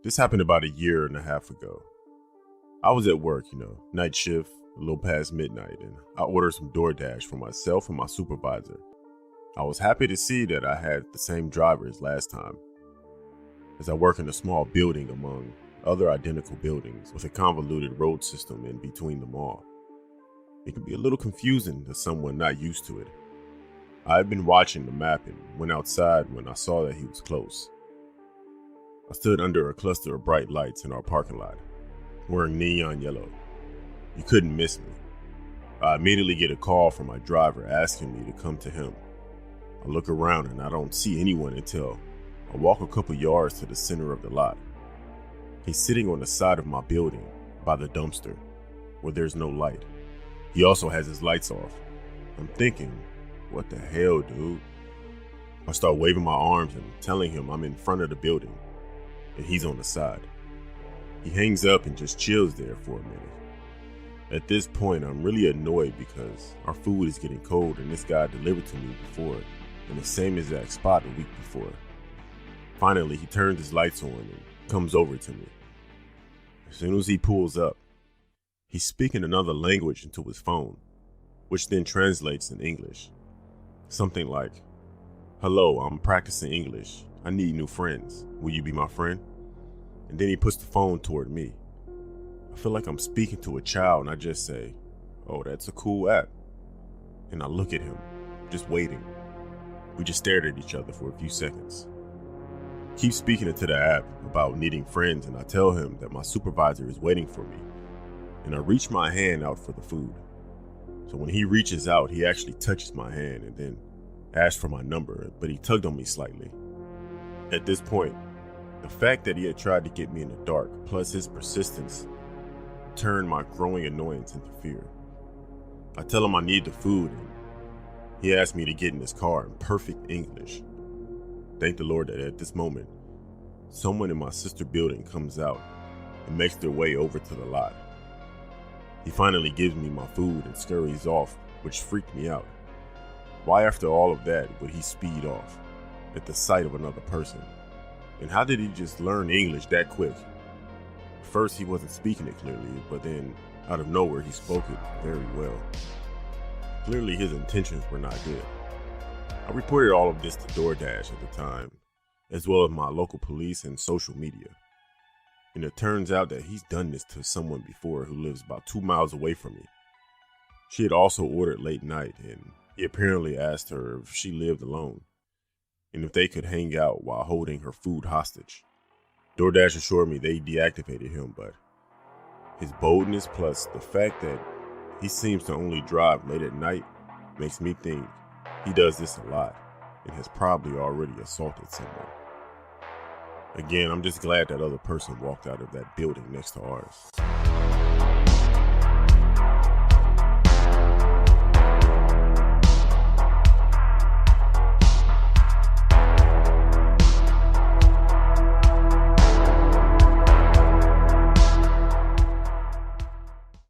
This happened about a year and a half ago. I was at work, night shift, a little past midnight, and I ordered some DoorDash for myself and my supervisor. I was happy to see that I had the same driver as last time, as I work in a small building among other identical buildings with a convoluted road system in between them all. It can be a little confusing to someone not used to it. I had been watching the map and went outside when I saw that he was close. I stood under a cluster of bright lights in our parking lot, wearing neon yellow. You couldn't miss me. I immediately get a call from my driver asking me to come to him. I look around and I don't see anyone until I walk a couple yards to the center of the lot. He's sitting on the side of my building by the dumpster where there's no light. He also has his lights off. I'm thinking, what the hell, dude? I start waving my arms and telling him I'm in front of the building and he's on the side. He hangs up and just chills there for a minute. At this point, I'm really annoyed because our food is getting cold and this guy delivered to me before in the same exact spot a week before. Finally, he turns his lights on and comes over to me. As soon as he pulls up, he's speaking another language into his phone, which then translates in English. Something like, "Hello, I'm practicing English. I need new friends. Will you be my friend?" And then he puts the phone toward me. I feel like I'm speaking to a child and I just say, "Oh, that's a cool app." And I look at him, just waiting. We just stared at each other for a few seconds. Keep speaking into the app about needing friends and I tell him that my supervisor is waiting for me. And I reach my hand out for the food. So when he reaches out, he actually touches my hand and then asks for my number, but he tugged on me slightly. At this point, the fact that he had tried to get me in the dark, plus his persistence, turned my growing annoyance into fear. I tell him I need the food and he asked me to get in his car in perfect English. Thank the Lord that at this moment, someone in my sister building comes out and makes their way over to the lot. He finally gives me my food and scurries off, which freaked me out. Why after all of that would he speed off at the sight of another person? And how did he just learn English that quick? First he wasn't speaking it clearly, but then out of nowhere he spoke it very well. Clearly his intentions were not good. I reported all of this to DoorDash at the time, as well as my local police and social media. And it turns out that he's done this to someone before who lives about 2 miles away from me. She had also ordered late night and he apparently asked her if she lived alone and if they could hang out while holding her food hostage. DoorDash assured me they deactivated him, but his boldness plus the fact that he seems to only drive late at night makes me think he does this a lot and has probably already assaulted someone. Again, I'm just glad that other person walked out of that building next to ours.